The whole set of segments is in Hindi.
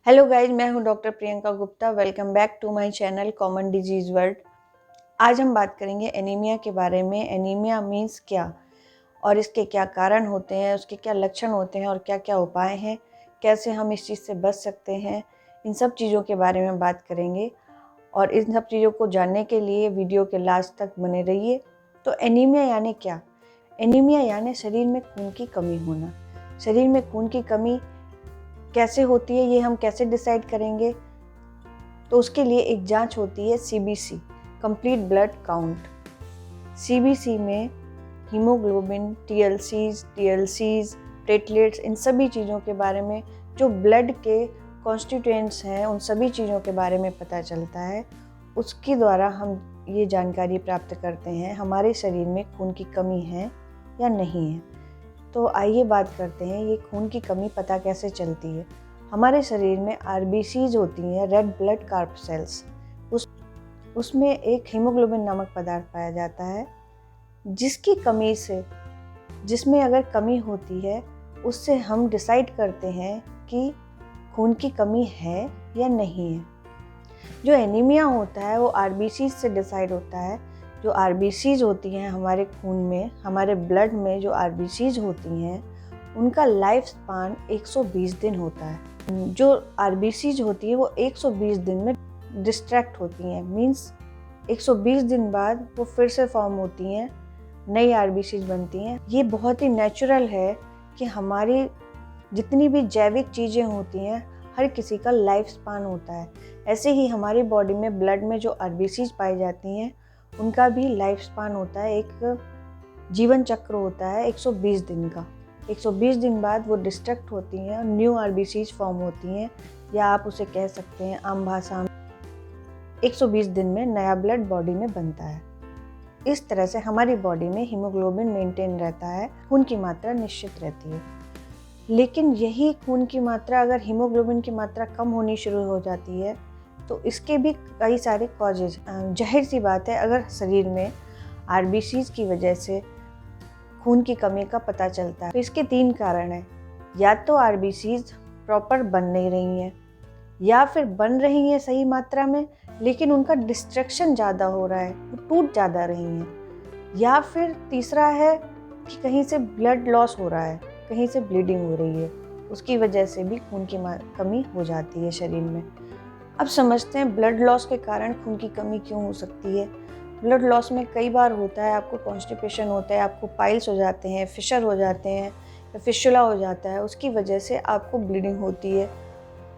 हेलो गाइज, मैं हूं doctor Priyanka Gupta. Welcome back to my channel common disease world. आज हम बात करेंगे एनीमिया के बारे में। एनीमिया मीन्स क्या और इसके क्या कारण होते हैं, उसके क्या लक्षण होते हैं और क्या क्या उपाय हैं, कैसे हम इस चीज़ से बच सकते हैं, इन सब चीज़ों के बारे में बात करेंगे। और इन सब चीज़ों को जानने के लिए वीडियो के लास्ट तक बने रहिए। तो एनीमिया यानी क्या? एनीमिया यानी शरीर में खून की कमी होना। शरीर में खून की कमी कैसे होती है, ये हम कैसे डिसाइड करेंगे? तो उसके लिए एक जांच होती है CBC, complete blood count. CBC में हीमोग्लोबिन, TLCs, प्लेटलेट्स, इन सभी चीज़ों के बारे में, जो ब्लड के कॉन्स्टिट्यूएंट्स हैं, उन सभी चीज़ों के बारे में पता चलता है। उसके द्वारा हम ये जानकारी प्राप्त करते हैं हमारे शरीर में खून की कमी है या नहीं है। तो आइए बात करते हैं, ये खून की कमी पता कैसे चलती है। हमारे शरीर में RBCs होती हैं, रेड ब्लड कार्प सेल्स। उसमें एक हीमोग्लोबिन नामक पदार्थ पाया जाता है, जिसकी कमी से, जिसमें अगर कमी होती है, उससे हम डिसाइड करते हैं कि खून की कमी है या नहीं है। जो एनीमिया होता है वो RBCs से डिसाइड होता है। जो RBCs होती हैं हमारे खून में, हमारे ब्लड में जो RBCs होती हैं, उनका लाइफ स्पान 120 दिन होता है। जो RBCs होती है वो 120 दिन में डिस्ट्रैक्ट होती हैं, मीन्स 120 दिन बाद वो फिर से फॉर्म होती हैं, नई RBCs बनती हैं। ये बहुत ही नेचुरल है कि हमारी जितनी भी जैविक चीज़ें होती हैं, हर किसी का लाइफ स्पान होता है। ऐसे ही हमारी बॉडी में ब्लड में जो RBCs पाई जाती हैं, उनका भी लाइफ स्पान होता है, एक जीवन चक्र होता है 120 दिन का। 120 दिन बाद वो डिस्ट्रक्ट होती हैं और न्यू RBCs फॉर्म होती हैं, या आप उसे कह सकते हैं आम भाषा में 120 दिन में नया ब्लड बॉडी में बनता है। इस तरह से हमारी बॉडी में हीमोग्लोबिन मेंटेन रहता है, खून की मात्रा निश्चित रहती है। लेकिन यही खून की मात्रा, अगर हीमोग्लोबिन की मात्रा कम होनी शुरू हो जाती है, तो इसके भी कई सारे कॉजेज। जाहिर सी बात है, अगर शरीर में RBCs की वजह से खून की कमी का पता चलता है, तो इसके 3 कारण हैं। या तो RBCs प्रॉपर बन नहीं रही हैं, या फिर बन रही हैं सही मात्रा में लेकिन उनका डिस्ट्रक्शन ज़्यादा हो रहा है, वो टूट ज़्यादा रही हैं। या फिर तीसरा है कि कहीं से ब्लड लॉस हो रहा है, कहीं से ब्लीडिंग हो रही है, उसकी वजह से भी खून की कमी हो जाती है शरीर में। अब समझते हैं ब्लड लॉस के कारण खून की कमी क्यों हो सकती है। ब्लड लॉस में कई बार होता है, आपको कॉन्स्टिपेशन होता है, आपको पाइल्स हो जाते हैं, फिशर हो जाते हैं, या फिशुला हो जाता है, उसकी वजह से आपको ब्लीडिंग होती है।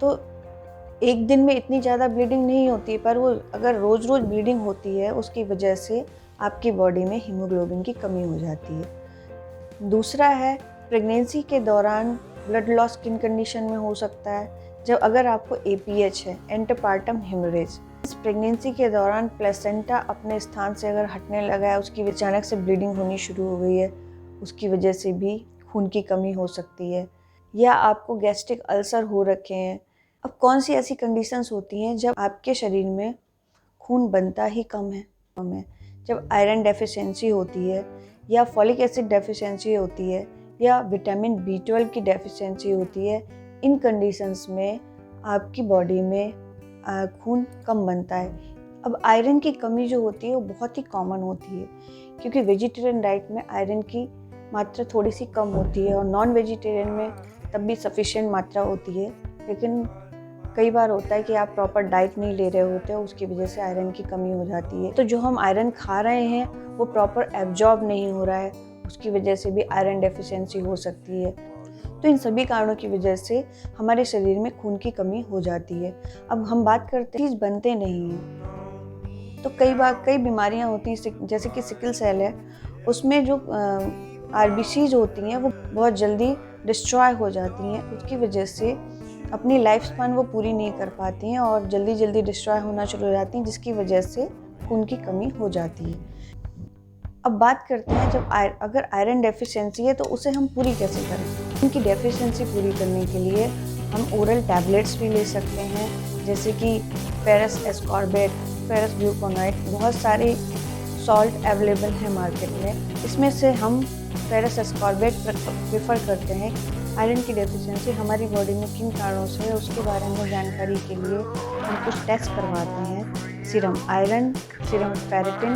तो एक दिन में इतनी ज़्यादा ब्लीडिंग नहीं होती, पर वो अगर रोज़ रोज़ ब्लीडिंग होती है, उसकी वजह से आपकी बॉडी में हीमोग्लोबिन की कमी हो जाती है। दूसरा है, प्रेगनेंसी के दौरान ब्लड लॉस किन कंडीशन में हो सकता है? जब अगर आपको APH है, एंटीपार्टम हेमरेज, इस प्रेगनेंसी के दौरान प्लेसेंटा अपने स्थान से अगर हटने लगा है, उसकी अचानक से ब्लीडिंग होनी शुरू हो गई है, उसकी वजह से भी खून की कमी हो सकती है। या आपको गैस्ट्रिक अल्सर हो रखे हैं। अब कौन सी ऐसी कंडीशंस होती हैं जब आपके शरीर में खून बनता ही कम है? जब आयरन डेफिशिएंसी होती है, या फॉलिक एसिड डेफिशिएंसी होती है, या विटामिन B12 की डेफिशिएंसी होती है। इन कंडीशंस में आपकी बॉडी में खून कम बनता है। अब आयरन की कमी जो होती है वो बहुत ही कॉमन होती है, क्योंकि वेजिटेरियन डाइट में आयरन की मात्रा थोड़ी सी कम होती है और नॉन वेजिटेरियन में तब भी सफिशिएंट मात्रा होती है। लेकिन कई बार होता है कि आप प्रॉपर डाइट नहीं ले रहे होते हो, उसकी वजह से आयरन की कमी हो जाती है। तो जो हम आयरन खा रहे हैं वो प्रॉपर एब्जॉर्ब नहीं हो रहा है, उसकी वजह से भी आयरन डेफिशिएंसी हो सकती है। तो इन सभी कारणों की वजह से हमारे शरीर में खून की कमी हो जाती है। अब हम बात करते हैं, चीज़ बनते नहीं हैं। तो कई बार कई बीमारियां होती हैं, जैसे कि सिकल सेल है, उसमें जो RBCs होती हैं वो बहुत जल्दी डिस्ट्रॉय हो जाती हैं। उसकी वजह से अपनी लाइफ स्पान वो पूरी नहीं कर पाती हैं और जल्दी जल्दी डिस्ट्रॉय होना शुरू हो जाती हैं, जिसकी वजह से खून की कमी हो जाती है। अब बात करते हैं, जब अगर आयरन डेफिशिएंसी है तो उसे हम पूरी कैसे करें। इनकी डेफिशिएंसी पूरी करने के लिए हम ओरल टैबलेट्स भी ले सकते हैं, जैसे कि फेरस एस्कॉर्बेट, फेरस ग्लूकोनाइट, बहुत सारे सॉल्ट अवेलेबल है मार्केट में। इसमें से हम फेरस एस्कॉर्बेट प्रेफर करते हैं आयरन की डेफिशिएंसी हमारी बॉडी में किन कारणों से है उसके बारे में जानकारी के लिए हम कुछ टेस्ट करवाते हैं, सीरम आयरन, सीरम फेरेटिन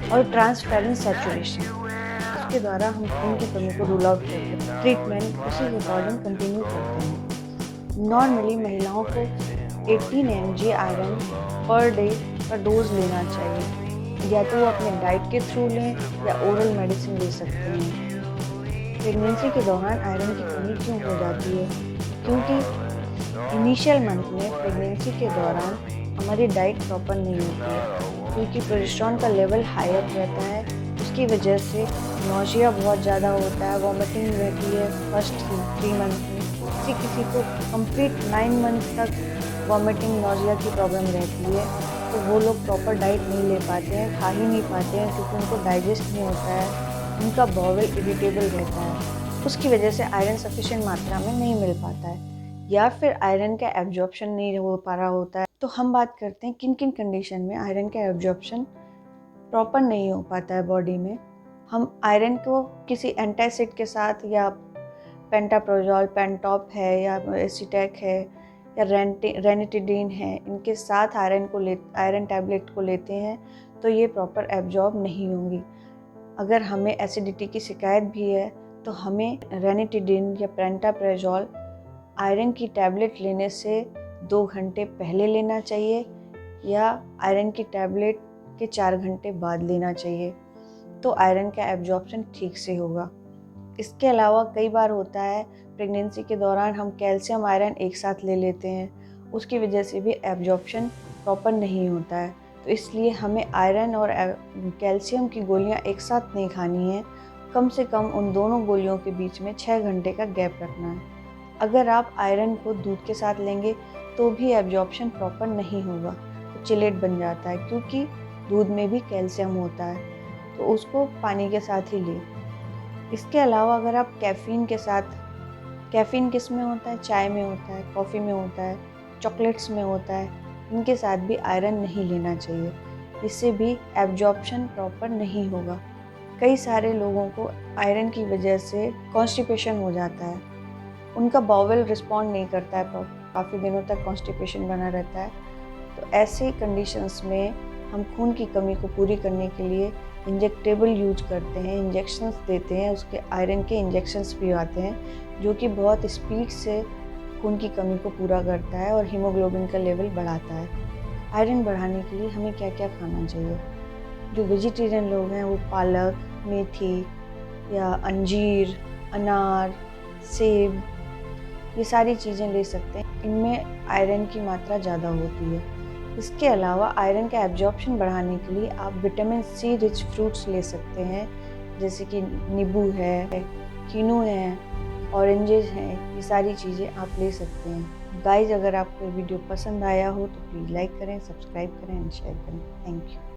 और ट्रांसफेरिन सैचुरेशन। इसके द्वारा हम खून की कमी को रूल आउट करते हैं। ट्रीटमेंट उसी के अकॉर्डिंग कंटिन्यू करते हैं। नॉर्मली महिलाओं को 18 mg आयरन पर डे का डोज लेना चाहिए, या तो वो अपने डाइट के थ्रू लें या ओरल मेडिसिन ले सकते हैं। प्रेगनेंसी के दौरान आयरन की कमी क्यों हो जाती है? क्योंकि इनिशियल मंथ में प्रेगनेंसी के दौरान हमारी डाइट प्रॉपर नहीं होती है, क्योंकि प्रोजेस्टेरॉन का लेवल हाई अप रहता है। उसकी वजह से नौजिया बहुत ज़्यादा होता है, वॉमिटिंग रहती है फर्स्ट 3 मंथ में। किसी को कंप्लीट 9 मंथ तक वॉमिटिंग नौजिया की प्रॉब्लम रहती है, तो वो लोग प्रॉपर डाइट नहीं ले पाते हैं, खा ही नहीं पाते हैं, क्योंकि उनको डाइजेस्ट नहीं होता है, उनका बॉवल इरिटेबल रहता है। उसकी वजह से आयरन सफिशिएंट मात्रा में नहीं मिल पाता है, या फिर आयरन का एब्जॉर्प्शन नहीं हो पा रहा होता है। तो हम बात करते हैं किन किन कंडीशन में आयरन का एब्जॉर्प्शन प्रॉपर नहीं हो पाता है बॉडी में। हम आयरन को किसी एंटासिड के साथ, या पेंटाप्रोजोल, पेंटॉप है, या एसीटेक है, या रेनिटिडीन है, इनके साथ आयरन टैबलेट को लेते हैं तो ये प्रॉपर एब्जॉर्ब नहीं होंगी। अगर हमें एसिडिटी की शिकायत भी है तो हमें रेनिटिडीन या पेंटाप्रोजोल आयरन की टैबलेट लेने से 2 घंटे पहले लेना चाहिए, या आयरन की टैबलेट के 4 घंटे बाद लेना चाहिए, तो आयरन का एब्जॉर्प्शन ठीक से होगा। इसके अलावा कई बार होता है प्रेगनेंसी के दौरान हम कैल्शियम आयरन एक साथ ले लेते हैं, उसकी वजह से भी एब्जॉर्प्शन प्रॉपर नहीं होता है। तो इसलिए हमें आयरन और कैल्शियम की गोलियां एक साथ नहीं खानी है, कम से कम उन दोनों गोलियों के बीच में 6 घंटे का गैप रखना है। अगर आप आयरन को दूध के साथ लेंगे तो भी एब्जॉर्प्शन प्रॉपर नहीं होगा, तो चिलेट बन जाता है, क्योंकि दूध में भी कैल्शियम होता है, तो उसको पानी के साथ ही लें। इसके अलावा अगर आप कैफ़ीन के साथ, कैफ़ीन किस में होता है? चाय में होता है, कॉफ़ी में होता है, चॉकलेट्स में होता है, इनके साथ भी आयरन नहीं लेना चाहिए, इससे भी एब्जॉर्प्शन प्रॉपर नहीं होगा। कई सारे लोगों को आयरन की वजह से कॉन्स्टिपेशन हो जाता है, उनका बाउल रिस्पॉन्ड नहीं करता है, काफ़ी दिनों तक कॉन्स्टिपेशन बना रहता है। तो ऐसे कंडीशंस में हम खून की कमी को पूरी करने के लिए इंजेक्टेबल यूज करते हैं, इंजेक्शंस देते हैं, उसके आयरन के इंजेक्शंस भी आते हैं जो कि बहुत स्पीड से खून की कमी को पूरा करता है और हीमोग्लोबिन का लेवल बढ़ाता है। आयरन बढ़ाने के लिए हमें क्या क्या खाना चाहिए? जो वेजिटेरियन लोग हैं वो पालक, मेथी या अंजीर, अनार, सेब, ये सारी चीज़ें ले सकते हैं, इनमें आयरन की मात्रा ज़्यादा होती है। इसके अलावा आयरन का एब्जॉर्प्शन बढ़ाने के लिए आप विटामिन सी रिच फ्रूट्स ले सकते हैं, जैसे कि नींबू है, कीनू है, ऑरेंजेस हैं, ये सारी चीज़ें आप ले सकते हैं। गाइस, अगर आपको वीडियो पसंद आया हो तो प्लीज़ लाइक करें, सब्सक्राइब करें एंड शेयर करें। Thank you.